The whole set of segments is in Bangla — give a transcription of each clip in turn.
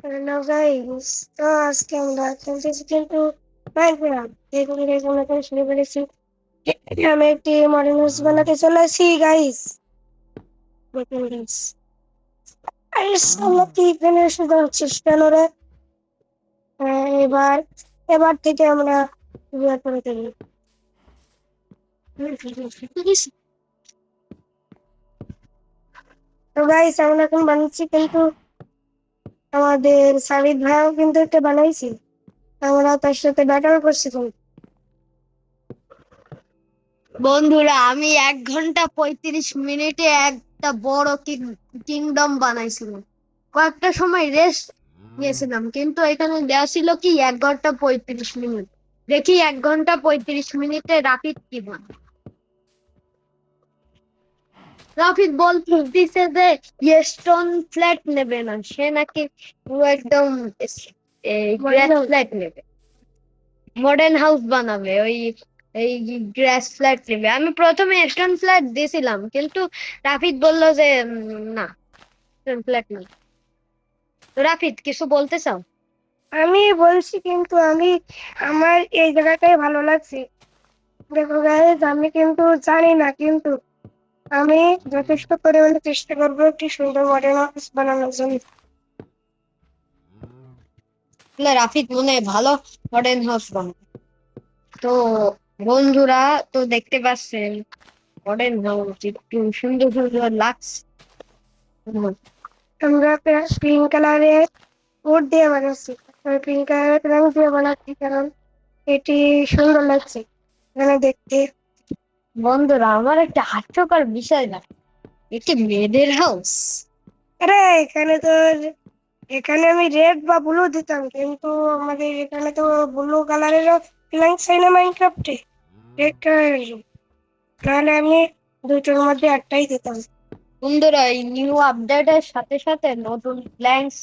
হ্যালো গাইস, তো আজকে আমরা খেলতেছি কিন্তু মাইনক্রাফট। দেখুন আমরা শুরু করেছি। আমি একটি মডেল হাউস বানাতে চলেছি গাইস। দেখুন গাইস, গাইস আমরা কি এখানে এসে যাচ্ছিস কেন রে? এবার এবার থেকে আমরা বিয়ে করে দেবো। তো গাইস আমরা এখন বানাচ্ছি, কিন্তু আমাদের সাবিত ভাইও কিন্তু একটা বানাইছি। আমরা তার সাথে ব্যাটল করছি। বন্ধুরা, আমি 1 ঘন্টা 35 মিনিটে একটা বড় কিংডম বানাইছিলাম। কয়েকটা সময় রেস্ট নিয়েছিলাম, কিন্তু এখানে দেওয়া ছিল কি 1 ঘন্টা 35 মিনিট। দেখি 1 ঘন্টা 35 মিনিটে রাফিদ কি বানায়। রাফিদ বলতেছে যে স্টোন ফ্ল্যাট নেবে না, সে নাকি পুরো একদম গ্রাস ফ্ল্যাট নেবে, মডার্ন হাউস বানাবে। এই গ্রাস ফ্ল্যাট নেবে। আমি প্রথমে স্টোন ফ্ল্যাট দিয়েছিলাম, কিন্তু রাফিদ বলল যে না, স্টোন ফ্ল্যাট না। তো রাফিদ, কিছু বলতে চাও? আমি বলছি, কিন্তু আমার এই জায়গাটাই ভালো লাগছে। দেখো গাইস, আমি কিন্তু জানি না, কিন্তু আমি যথেষ্ট পরিমাণে চেষ্টা করবো একটি সুন্দর মডেল অফিস বানানোর জন্য। রাফিদ মনে হয় ভালো মডার্ন হাউস বানাবে। তো বন্ধুরা, তো দেখতে পাচ্ছেন মডার্ন হাউস একটু সুন্দর সুন্দর লাগছে। আমরা পিঙ্ক কালারের উড দিয়ে বানাচ্ছি, পিঙ্ক কালারের রং দিয়ে বানাচ্ছি, কারণ এটি সুন্দর লাগছে এখানে দেখতে। বন্ধুরা, আমার একটা হাস্যকর বিষয় লাগে, এটি মেয়েদের হাউস। আরে এখানে আমি রেড বা ব্লু দিতাম, কিন্তু আমাদের এখানে তো ব্লু কালারেরও ফিলাইং চাই না মাইনক্রাফটে, রেড কালারের। তাহলে আমি দুটোর মধ্যে একটাই দিতাম। বন্ধুরা, এই নিউ আপডেটের সাথে সাথে নতুন প্ল্যান্স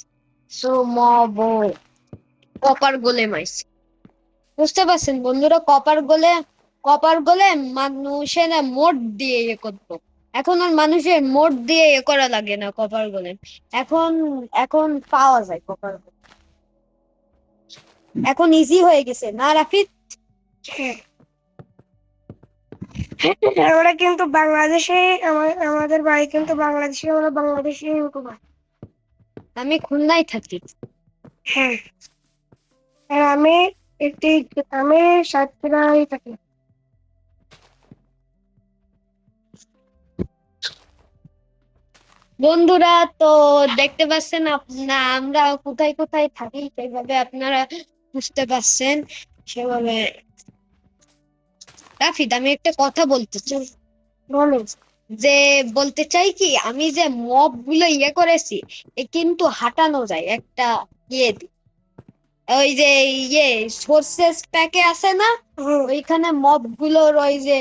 মব কপার গোলেম আইছে। বুঝতে পারছেন বন্ধুরা? কপার গোলে মানুষের না মোট দিয়ে করতো। এখন আর মানুষের মোট দিয়ে করা লাগে না কপার গোলেম। এখন এখন পাওয়া যায় কপার গোলেম। এখন ইজি হয়ে গেছে না রাফিদ? হ্যাঁ, আমরা কিন্তু বাংলাদেশে, আমাদের বাড়ি কিন্তু বাংলাদেশে, আমরা বাংলাদেশে ইউটিউবার। আমি খুলনায় থাকি। হ্যাঁ, আর একটি আমি সাতক্ষীরায় থাকি। বন্ধুরা, তো দেখতে পাচ্ছেন আমরা কোথায় কোথায় থাকি, সেভাবে আপনারা বুঝতে পারছেন সেভাবে। রাফিদ, আমি একটা কথা বলতে চাই। বলো। যে বলতে চাই কি, আমি যে মব গুলো করেছি, কিন্তু হাঁটানো যায় একটা ইয়ে দিয়ে। ওই যে ইয়ে সোর্সেস প্যাকে আছে না, হুম। ওইখানে মব গুলোর ওই যে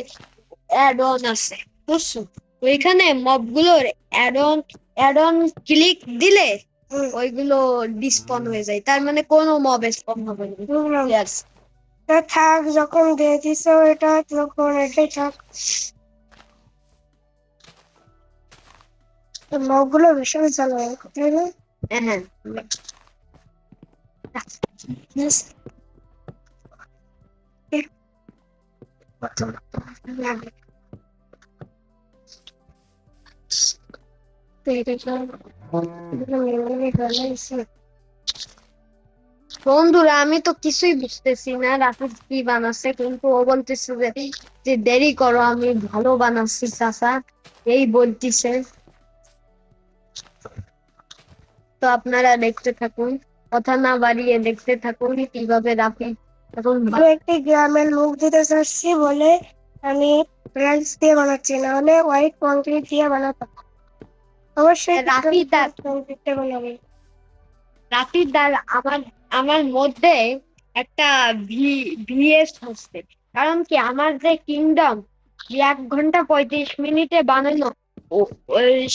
অ্যাড অন আছে, বুঝছো? ওইখানে মব গুলোর অ্যাড অন ক্লিক দিলে হুম, ওইগুলো ডিসপন হয়ে যায়, তার মানে কোনো মব স্পন হবে না। বুঝলাম। Yes. তা থাক, যখন দিয়ে দিছ এটা, তখন এটাই থাক। মগগুলো ভীষণ চালু হয়, তাই না? হ্যাঁ, হ্যাঁ। Yes. তো এটা বন্ধুরা, আমি তো কিছুই বুঝতেছি না রাফিজ কি বানাচ্ছে, কিন্তু ও বলতেছে যে দেরি করো, আমি ভালো বানাচ্ছি চাচা, এই বলতেছে। তো আপনারা দেখতে থাকুন, কথা না বাড়িয়ে দেখতে থাকুন কিভাবে রাফিজ এখন আমি একটি গ্রামের লুক দিতে চাচ্ছি বলে আমি প্ল্যান্স দিয়ে বানাচ্ছি, না হলে হোয়াইট কংক্রিট দিয়ে বানাতাম। অবশ্যই রাফিজ আর কংক্রিটটা বানাবে। রাফিজ আর আমার আমার মধ্যে একটা ভিএস হচ্ছে। কারণ কি, আমার যে কিংডম 1 ঘন্টা 35 মিনিটে বানানো,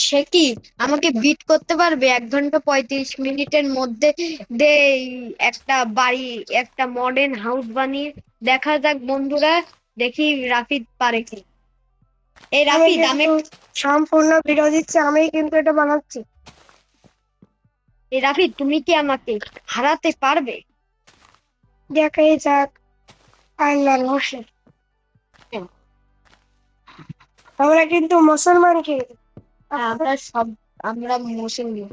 সে কি আমাকে বিট করতে পারবে 1 ঘন্টা 35 মিনিটের মধ্যে? দে একটা বাড়ি, একটা মডার্ন হাউস বানিয়ে দেখা যাক বন্ধুরা, দেখি রাফিদ পারে কি। এই আমি রাফিদ, আমি কিন্তু সম্পূর্ণ ভিডিও দিচ্ছি, আমি কিন্তু এটা বানাচ্ছি। এই রাফিদ, তুমি কি আমাকে হারাতে পারবে? দেখাই যাক আল্লাহর রহস্য। আমরা কিন্তু মুসলমানকে হ্যাঁ, আমরা মুসলিম।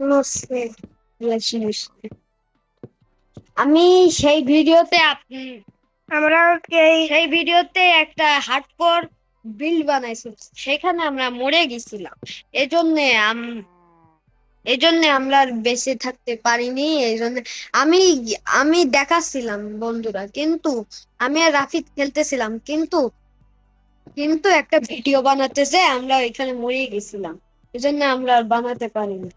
মুসলিম। আমি সেই ভিডিওতে আমরা এই সেই ভিডিওতে একটা হার্ডকোর বিল্ড বানাইছি, সেখানে আমরা মরে গেছিলাম। এজন্য এজন্য আমরা আর বেঁচে থাকতে পারিনি। এজন্য আমি আমি দেখাচ্ছিলাম বন্ধুরা, কিন্তু আমি আর রাফিদ খেলতেছিলাম, কিন্তু কিন্তু একটা ভিডিও বানাতে যে আমরা এখানে মরে গেছিলাম, এজন্য আমরা আর বানাতে পারিনি।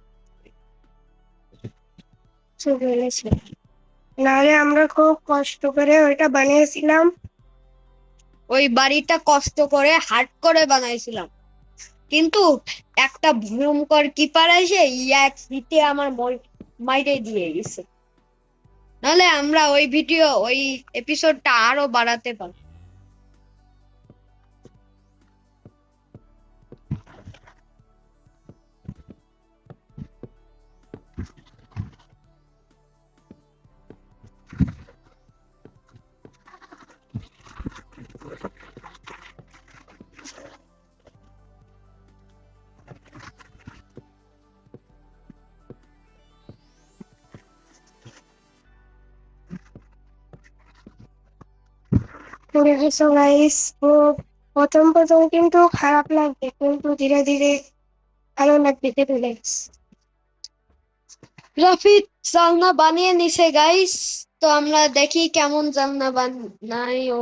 চলে গেছে, নাহলে আমরা খুব কষ্ট করে ওইটা বানিয়েছিলাম। ওই বাড়িটা কষ্ট করে হার্ড করে বানাইছিলাম, কিন্তু একটা ভয়ঙ্কর কিপার এসে এক হিটে আমার মাইরে দিয়ে গেছে। নাহলে আমরা ওই এপিসোডটা আরো বাড়াতে পারি। দেখেছো গাইস, প্রথম প্রথম কিন্তু খারাপ লাগবে, কিন্তু ধীরে ধীরে ভালো লাগবে খেতে গাইস। রাফিদ জালনা বানিয়ে নিছে গাইস, তো আমরা দেখি কেমন জালনা বানাই ও।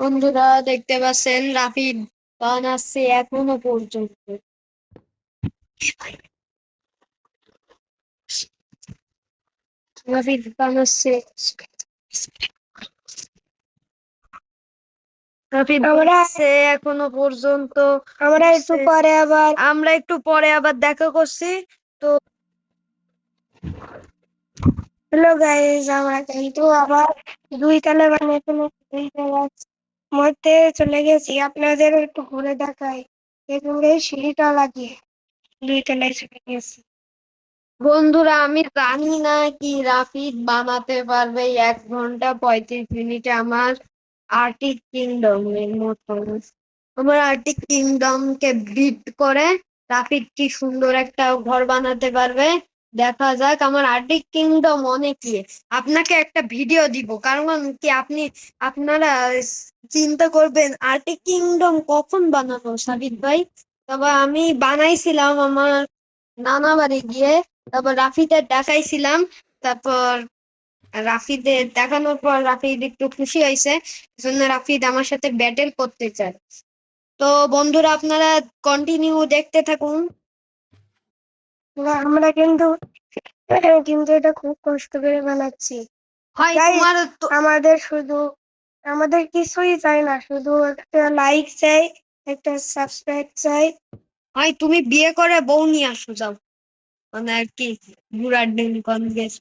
বন্ধুরা দেখতে পাচ্ছেন রাফিদ বানাচ্ছে এখনো পর্যন্ত। রাফিদ বানাচ্ছে, রাফিদ বানাচ্ছে এখনো পর্যন্ত। আমরা একটু পরে আবার দেখা করছি। তো হ্যালো গাইস, আমরা কিন্তু আবার দুই তলা বানিয়ে ফেলে দুই তলার মধ্যে চলে গেছি। আপনাদের একটু ঘুরে দেখাই, দেখুন এই সিঁড়িটা লাগিয়ে দুই তলায় চলে গেছি। বন্ধুরা, আমি জানি না কি রাফিদ বানাতে পারবে 1 ঘন্টা 35 মিনিটে আমার আর্টিক কিংডম এর মতো। আমার আর্টিক কিংডম কে বিট করে রাফিদ কি সুন্দর একটা ঘর বানাতে পারবে। দেখা যাক, আমার আর্টিক কিংডম অনেক আপনাকে একটা ভিডিও দিব, কারণ কি আপনারা চিন্তা করবেন আর্টিক কিংডম কখন বানানো সাবিত ভাই। তবে আমি বানাইছিলাম আমার নানা বাড়ি গিয়ে, তারপর রাফিদের দেখাইছিলাম। তারপর রাফিদের দেখানোর পর রাফিদ একটু খুশি হয়েছে, জন্য রাফিদ আমার সাথে ব্যাটেল করতে চায়। তো বন্ধুরা, আপনারা কন্টিনিউ দেখতে থাকুন। আমরা কিন্তু কিন্তু এটা খুব কষ্ট করে বানাচ্ছি। হয় Guys, তোমার তো আমাদের কিছুই চাই না, শুধু একটা লাইক চাই, একটা সাবস্ক্রাইব চাই। হয় তুমি বিয়ে করে বউ নিয়ে আসো যাও, মানে আর কি বুড়ার দিন কন গেছে।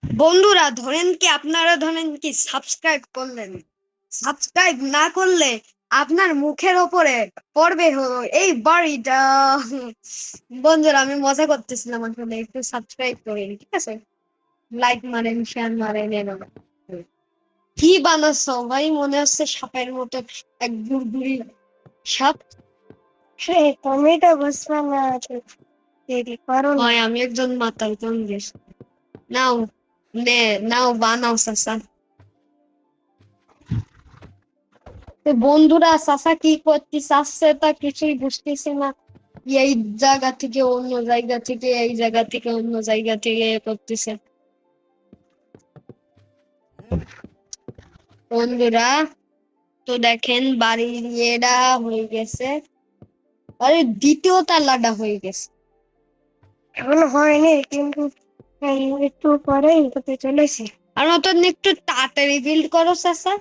বন্ধুরা ধরেন কি সাবস্ক্রাইব করলেন, সাবস্ক্রাইব না করলে আপনার মুখের ওপরে পড়বে হলো এই বাড়িটা। বন্ধুরা, আমি মজা করতেছিলাম, আসলে একটু সাবস্ক্রাইব করেন, ঠিক আছে? লাইক মারেন, শেয়ার মারেন, এরকম। কি বানাচ্ছো ভাই? মনে হচ্ছে সাপের মতো, এক গুড়গুড়ি সাপ। তুমি তো বুঝবে না, দেরি করো না। হয় আমি একজন মাতাল কংগ্রেস। নাও, নে নাও বানাও চাচা। তো বন্ধুরা চাচা কি করতে চাচ্ছে তা কিছুই বুঝতেছি না। এই জায়গা থেকে অন্য জায়গা থেকে, এই জায়গা থেকে অন্য জায়গা থেকে করতেছে। বন্ধুরা তো দেখেন বাড়ির ইয়েটা হয়ে গেছে, আরে দ্বিতীয় তালাটা হয়ে গেছে। এখনো হয়নি, কিন্তু একটু পরেই হতে চলেছে। আর মতন একটু তাড়াতাড়ি বিল্ড করো চাচা।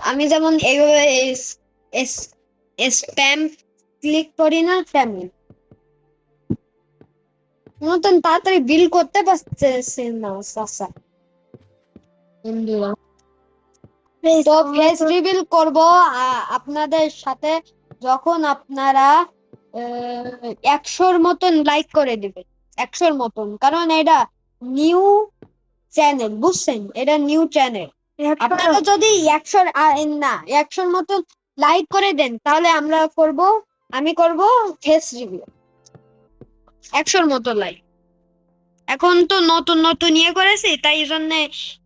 আমি যেমন এইভাবে স্প্যাম ক্লিক করি না তেমন মতন তাড়াতাড়ি বিল করতে পারতেছে না চাচা। বন্ধুরা Please, তো আমরা ফেস তো রিভিল করব আপনাদের সাথে, যখন আপনারা 100-র মতন লাইক করে দিবেন। 100-র মতন, কারণ এটা নিউ চ্যানেল, বুঝছেন, এটা নিউ চ্যানেল। আপনারা যদি 100 না 100-র মতন লাইক করে দেন তাহলে আমি করব ফেস রিভিউ। 100-র মতো লাইক, এখন তো নতুন নতুন ইয়ে করেছি তাই জন্য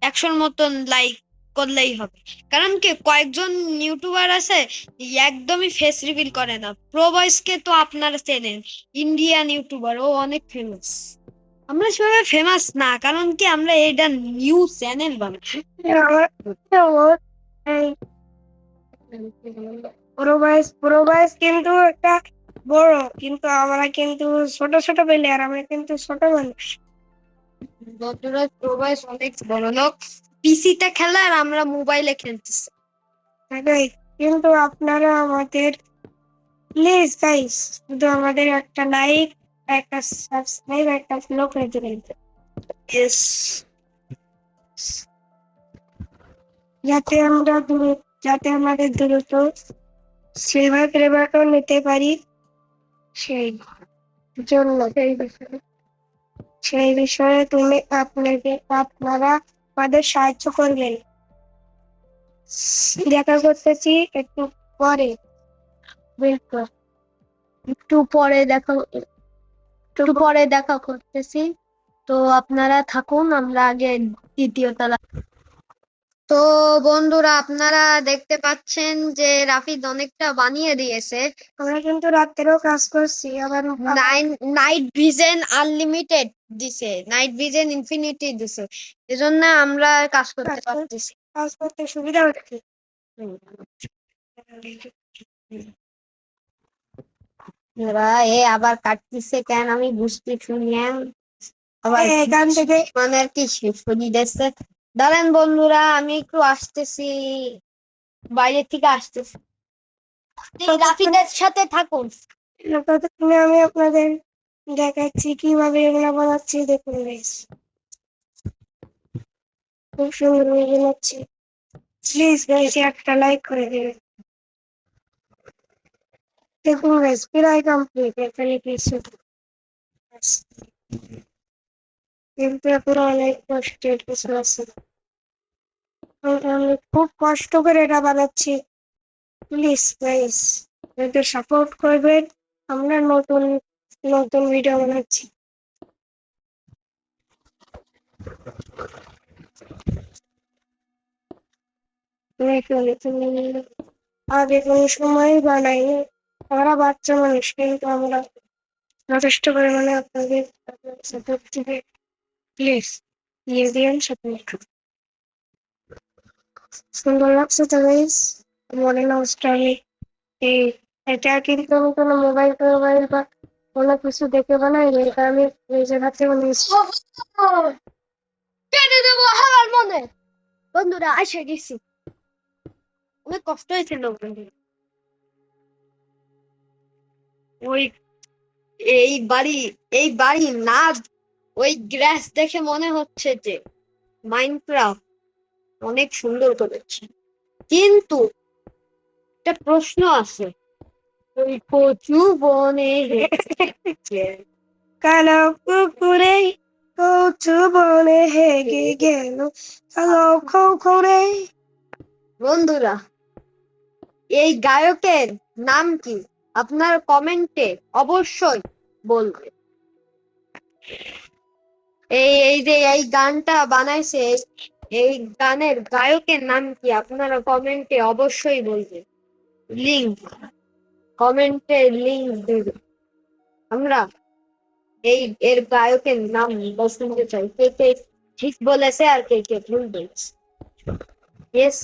100-র মতন লাইক করলেই হবে। কারণ কি কয়েকজন ইউটিউবার আছে একদমই ফেস রিভিল করে না। প্রো ভয়েস কে তো আপনারা চেনেন, ইন্ডিয়ান ইউটিউবার, ও অনেক ফেমাস। আমরা সেভাবে ফেমাস না, কারণ কি আমরা এটা নিউ চ্যানেল বানাচ্ছি। আমার এই প্রোভাইস কিন্তু একটা বড়, কিন্তু আমরা কিন্তু ছোট ছোট প্লেয়ার, আমরা কিন্তু ছোট মানুষ। বন্ধুরা প্রো ভয়েস অনেক বড় লোক, পিসিতে খেলে আর আমরা মোবাইলে খেলতেছি। তাই কিন্তু আপনারা আমাদের প্লিজ গাইস, শুধু আমাদের একটা লাইক, একটা সাবস্ক্রাইব, একটা ফলো করে দিবেন। Yes. যাতে আমাদের দ্রুত সিলভার ফ্লেভারটাও নিতে পারি, সেই জন্য সেই বিষয়ে আপনারা আমাদের সাহায্য করবেন। দেখা করতেছি একটু পরে। একটু পরে দেখা করতেছি। তো আপনারা থাকুন, আমরা আগে দ্বিতীয় তলা। তো বন্ধুরা আপনারা দেখতে পাচ্ছেন যে রাফিদ অনেকটা বানিয়ে দিয়েছে। আমরা কিন্তু রাত্রেও কাজ করছি, আবার নাইট ভিশন আনলিমিটেড দিছে, নাইট ভিশন ইনফিনিটি দিছে, এজন্য আমরা কাজ করতে পারতেছি। কাজ করতে সুবিধা হচ্ছে। এ আবার কাটতেছে কেন আমি বুঝতেছি না। আবার এখান থেকে মানে আর কি শেষ করে দিচ্ছে। দাঁড়ান বন্ধুরা আমি একটু আসতেছি, বাইরে থেকে আসতেছি। রাফিদের সাথে থাকুন। ততক্ষণে আমি আপনাদের দেখাচ্ছি কিভাবে এগুলো বানাচ্ছি। দেখুন গাইস, খুব সুন্দর ভাবে বানাচ্ছি। প্লিজ গাইস একটা লাইক করে দেবেন। দেখুন গাইস প্রায় কমপ্লিট, এখানে কিছু কিন্তু এখন অনেক কষ্টের কিছু আছে। আমি খুব কষ্ট করে এটা বানাচ্ছি। প্লিজ গাইস একটু সাপোর্ট করবেন, আমরা নতুন নতুন ভিডিও বানাচ্ছি। আগে কোনো সময় বানাইনি, আমরা বাচ্চা মানুষ, কিন্তু আমরা যথেষ্ট পরিমাণে আপনাদের সাপোর্ট দিবে। প্লিজ দিয়ে দিন সাপোর্ট। সুন্দর লাগছে তো গাইস মডেল হাউসটা। এই এটা কিন্তু আমি কোনো মোবাইল বা কোনো কিছু দেখে বানাইনি, এটা আমি নিজের হাতে বানিয়েছি। কেটে দেবো হাওয়ার মনে। বন্ধুরা এসে গেছি, অনেক কষ্ট হয়েছিল বন্ধুরা। ওই এই বাড়ি না, ওই গ্রাস দেখে মনে হচ্ছে যে মাইনক্রাফট অনেক সুন্দর করেছে, কিন্তু একটা প্রশ্ন আছে, ওই কচু বনে হেঁটেছে। কালো কুকুরে কচু বনে হেগে গেল, কালো কুকুরে। বন্ধুরা এই গায়কের নাম কি আপনার কমেন্টে অবশ্যই বলবেন। এই যে এই গানটা বানাইছে এই গানের গায়কের নাম কি আপনারা কমেন্টে অবশ্যই বলবেন। লিংক কমেন্টে লিংক দেবেন। আমরা এই এর গায়কের নাম শুনতে চাই, কে কে ঠিক বলেছে আর কে কে ভুল বলেছে। ইয়েস।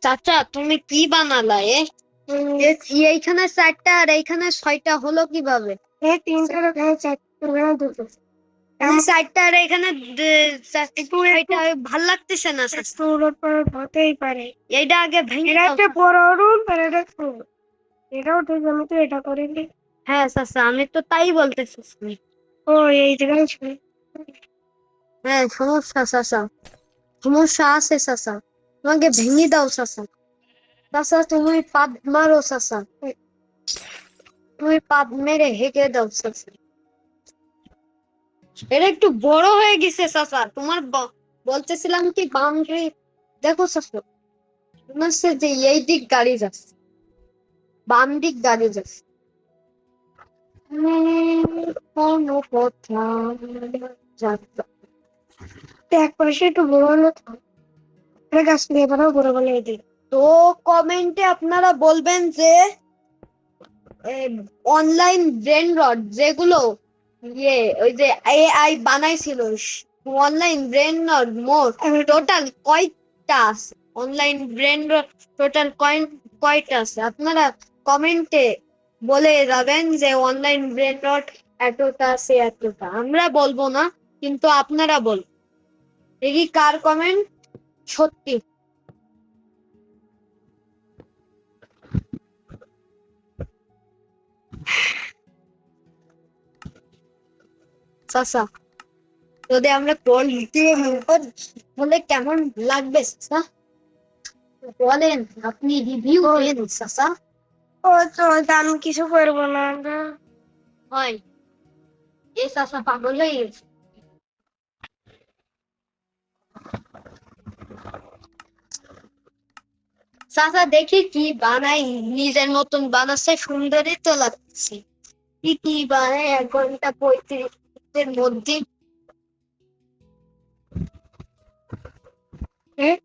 চাচা তুমি কি বানালা এইখানে 4টা আর এইখানে 6টা হলো কিভাবে? এই 3টার ওখানে 4টা ওখানে 2টো। 4টা আর এখানে 6টা ভাল লাগতেছে না চাচা। একটু উলটপালট হতেই পারে। এইটা আগে ভেঙে এটা দাও। একটা বড় রুম আর এটা ছোট। এটাও ঠিক, আমি তো এটা করিনি। হ্যাঁ চাচা আমি তো তাই বলতেছি। ও এই জায়গায় ছিল। হ্যাঁ সমস্যা চাচা, সমস্যা আছে চাচা, তোমাকে ভেঙে দাও চাচা। চাচা তুমি পাদ মারো চাচা, তুমি পাদ মেরে হেঁকে দাও চাচা। এটা একটু বড় হয়ে গেছে চাচা। তোমার বলতেছিলাম কি বাউন্ডারি দেখো চাচা, মনে হচ্ছে যে এই দিক গাড়ি যাচ্ছে, বাম দিক গাড়ি যাচ্ছে। কোনো কথা যাচ্ছে। এক পাশে একটু বড় হলো তো এটা গাছ নিয়ে বানাও বড় বানিয়ে দিই। তো কমেন্টে আপনারা বলবেন যে অনলাইন ব্রেন রট যেগুলো ওই যে এআই বানাইছিল, অনলাইন ব্রেন রট মোট টোটাল কয়টা আছে? অনলাইন ব্রেন রট টোটাল কয়টা আছে? আপনারা কমেন্টে বলে যাবেন যে অনলাইন ব্রেন রট এতটা আছে এতটা। আমরা বলবো না, কিন্তু আপনারা বলবেন। দেখি কার কমেন্ট সত্যি। চাচা যদি আমরা কল দিয়ে হলে কেমন লাগবে চাচা বলেন, আপনি রিভিউ দেন চাচা। ও তো আমি কিছু করবো না। হয় এ চাচা পাগল হয়ে গেছে। চাচা দেখি কি বানাই, নিজের মতন বানাচ্ছে, সুন্দরই তো লাগছে। কি কি বানাই 1 ঘন্টা 35 মিনিটের মধ্যে। হ্যাঁ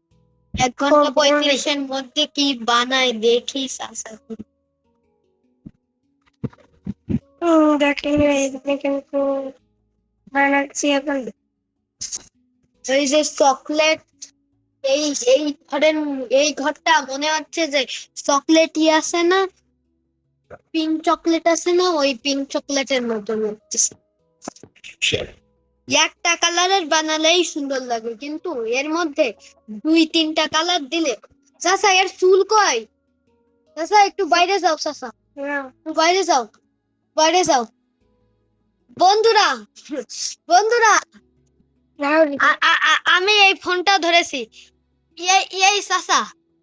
1 ঘন্টা 35-এর মধ্যে কি বানাই দেখি চাচা। দেখেন এখানে কিন্তু বানাচ্ছি এখন। ওই যে চকলেট, এই এই ঘরের এই ঘরটা মনে হচ্ছে যে চকলেটই আছে না, পিঙ্ক চকলেট আছে না, ওই পিঙ্ক চকলেটের মতন হচ্ছে। একটা কালারের বানালেই সুন্দর লাগে, কিন্তু এর মধ্যে 2-3টা কালার দিলে। চাচা এর চুল কই? চাচা একটু বাইরে যাও চাচা, একটু বাইরে যাও, বাইরে যাও। বন্ধুরা বন্ধুরা আমি এই ফোনটা ধরেছি। এই চাচা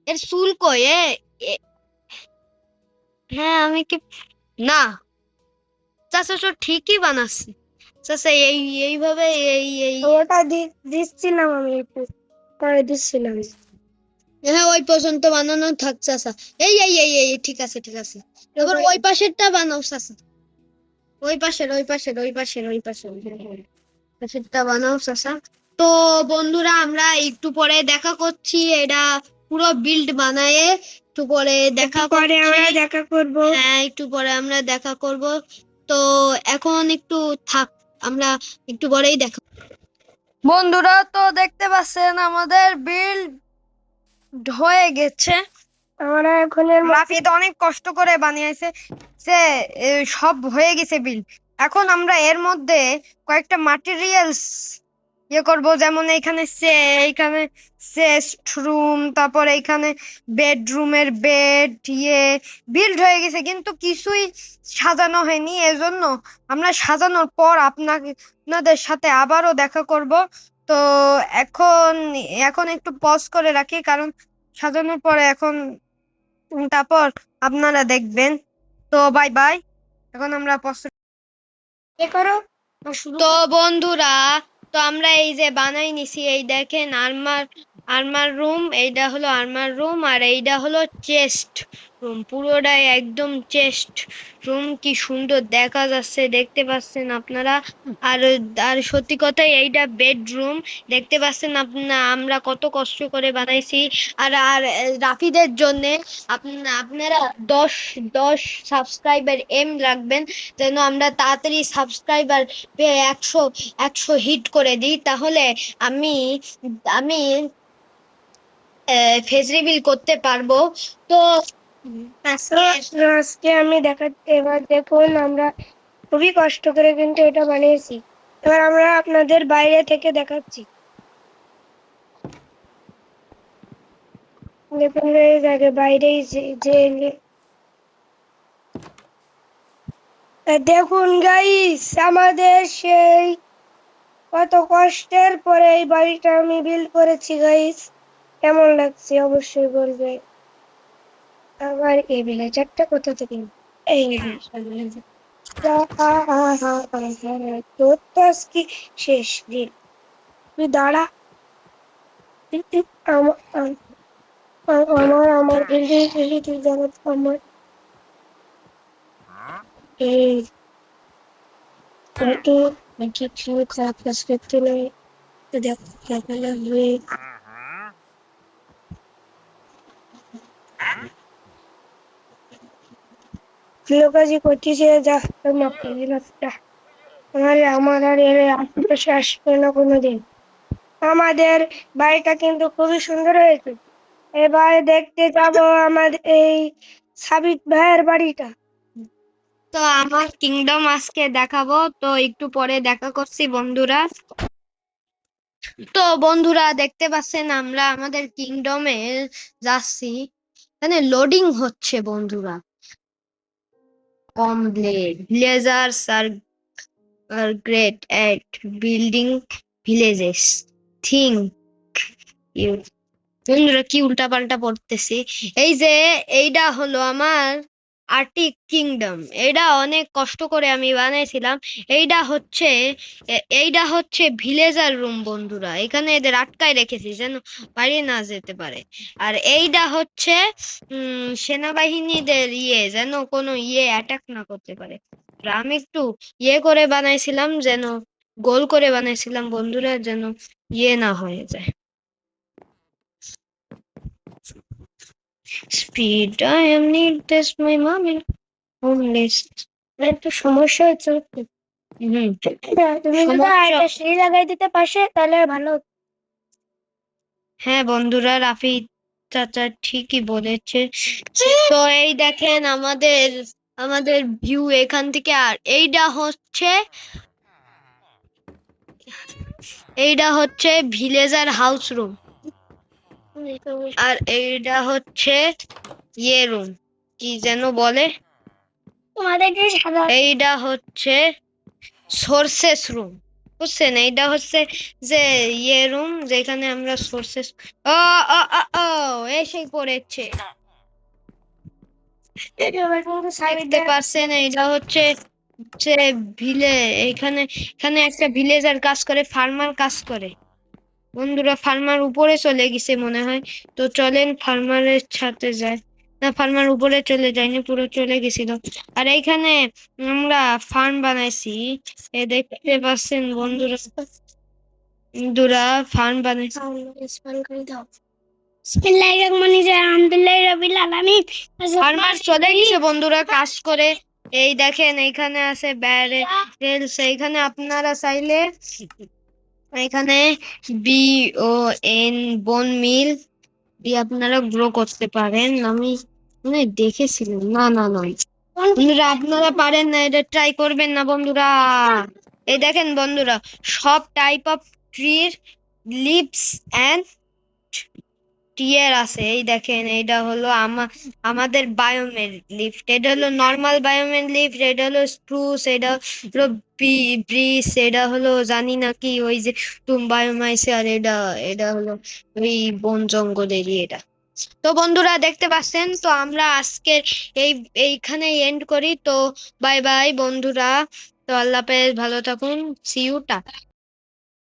এর চুল কই? হ্যাঁ আমি কি না চাচা তো ঠিকই বানাচ্ছি চাচা, এইভাবে এই ওটা দিচ্ছিলাম আমি একটু পরে দিচ্ছিলাম। হ্যাঁ ওই পর্যন্ত বানানো থাক চাচা। এই ঠিক আছে ঠিক আছে। এবার ওই পাশেরটা বানাও চাচা, ওই পাশেরটা বানাও চাচা। তো বন্ধুরা আমরা একটু পরে দেখা করছি, এটা পুরো বিল্ড বানায়ে একটু পরে দেখা পরে করছি। আমরা দেখা করব। হ্যাঁ একটু পরে আমরা দেখা করব। তো এখন একটু থাক, আমরা একটু পরেই দেখা। বন্ধুরা তো দেখতে পাচ্ছেন আমাদের বিল্ড হয়ে গেছে। আমরা এখন রাফিদ অনেক কষ্ট করে বানিয়েছে, সে সব হয়ে গেছে বিল্ড। এখন আমরা এর মধ্যে কয়েকটা ম্যাটেরিয়ালস করব, যেমন এইখানে চেস্ট রুম, তারপর এইখানে বেডরুমের বেড বিল্ড হয়ে গেছে, কিন্তু কিছুই সাজানো হয়নি। এজন্য আমরা সাজানোর পর আপনাদের সাথে আবারও দেখা করব। তো এখন এখন একটু পজ করে রাখি, কারণ সাজানোর পরে এখন তারপর আপনারা দেখবেন। তো বাই বাই, এখন আমরা করো। তো বন্ধুরা তো আমরা এই যে বানাই নিছি, এই দেখেন আর্মার রুম, এইটা হলো আর্মার রুম আর এইটা হলো চেস্ট রুম পুরোটাই একদম চেস্ট রুম, কি সুন্দর দেখা যাচ্ছে, দেখতে পাচ্ছেন আপনারা। আর আর সত্যি কথাই এইটা বেডরুম, দেখতে পাচ্ছেন আমরা কত কষ্ট করে বানাইছি। আর আর রাফিদের জন্য আপনারা দশ দশ সাবস্ক্রাইবার রাখবেন, যেন আমরা তাড়াতাড়ি সাবস্ক্রাইবার পেয়ে একশো একশো হিট করে দিই, তাহলে আমি আমি ফেস রিভিল করতে পারবো। তো আজকে আমি দেখাচ্ছি, এবার দেখুন আমরা খুবই কষ্ট করে কিন্তু এটা বানিয়েছি। এবার আমরা আপনাদের বাইরে থেকে দেখাচ্ছি। দেখুন এই জায়গায় বাইরেই যে দেখুন গাইস, আমাদের সেই কত কষ্টের পরে এই বাড়িটা আমি বিল্ড করেছি গাইস। কেমন লাগছে অবশ্যই বলবে। আবার এই ভিলেজারটা কোথা থেকে? এই ভিলেজার তোর তো আজকে শেষ দিন। তুই দাঁড়া। আমার আমার তুই দাঁড়া। আমার এই একটু ঠিক সময় খারাপ কাজ করতে নয়, তো দেখো কেমন লাগবে। লোকাজি করতেছে, যা তোর মাফ করে দিলাম। আমার আর এর আশেপাশে আসবে না কোনোদিন। আমাদের বাড়িটা কিন্তু খুবই সুন্দর হয়েছে। এবার দেখতে যাব আমাদের এই সাবিত ভাইয়ের বাড়িটা। তো আমার কিংডম আজকে দেখাবো, তো একটু পরে দেখা করছি বন্ধুরা। তো বন্ধুরা দেখতে পাচ্ছেন আমরা আমাদের কিংডমে যাচ্ছি, মানে লোডিং হচ্ছে বন্ধুরা। Complete villagers are great at building villages thank you. বন্ধুরা কি উল্টা পাল্টা পড়তেছি। এই যে এইটা হলো আমার আর্টিক কিংডম, এটা অনেক কষ্ট করে আমি বানাইছিলাম। এইটা হচ্ছে ভিলেজার রুম বন্ধুরা, এখানে এদের আটকায় রেখেছি যেন বাইরে না যেতে পারে। আর এইটা হচ্ছে সেনাবাহিনীদের যেন কোনো অ্যাটাক না করতে পারে। আর আমি একটু করে বানাইছিলাম, যেন গোল করে বানাইছিলাম বন্ধুরা, যেন না হয়ে যায়। Speed, I am need this my mommy homeless. একটু সমস্যা হচ্ছে। হুম, তুমি যদি একটা সিঁড়ি লাগাই দিতে পাশে তাহলে ভালো হতো। হ্যাঁ বন্ধুরা, রাফি চাচা ঠিকই বলেছে। তো এই দেখেন আমাদের আমাদের ভিউ এখান থেকে। আর এইটা হচ্ছে ভিলেজার হাউস রুম। আর এইটা হচ্ছে রুম, কি যেন বলে, এইটা হচ্ছে সোর্সেস রুম, বুঝছেন? এইটা হচ্ছে যে রুম যেখানে আমরা সোর্সেস। ও ও ও ও এসে পড়েছে, দেখতে পাচ্ছেন? এইটা হচ্ছে যে ভিলে এখানে এখানে একটা ভিলেজার কাজ করে, ফার্মার কাজ করে বন্ধুরা। ফার্মার উপরে চলে গেছে মনে হয়, তো চলেন ফার্মারের সাথে যাই। না, ফার্মার উপরে চলে যায়নি, পুরো চলে গেছিল। আর এইখানে আমরা ফার্ম বানাইছি, দেখতে পাচ্ছেন বন্ধুরা। বন্ধুরা ফার্ম বানাইছি। ফার্মার চলে গেছে বন্ধুরা কাজ করে। এই দেখেন এইখানে আছে ব্যারেলস, এইখানে আপনারা চাইলে এখানে বোন মিল দিয়ে আপনারা গ্রো করতে পারেন। আমি দেখেছিলাম, না না না বন্ধুরা, আপনারা পারেন না, এটা ট্রাই করবেন না বন্ধুরা। এই দেখেন বন্ধুরা, সব টাইপ অফ ট্রির লিভস এন্ড টিয়ার আছে। এই দেখেন এইটা হলো আমাদের বায়োমের লিফট, এটা হলো নর্মাল বায়োমের লিফট, এটা হলো স্প্রুস, এটা হলো ব্রিজ, এটা হলো জানি না কি ওই যে বায়োমাইসে। আর এটা এটা হলো ওই বন জঙ্গলের এটা। তো বন্ধুরা দেখতে পাচ্ছেন, তো আমরা আজকে এইখানে এন্ড করি। তো বাই বাই বন্ধুরা, তো আল্লাহ হাফেজ, ভালো থাকুন, সি ইউ, টাটা।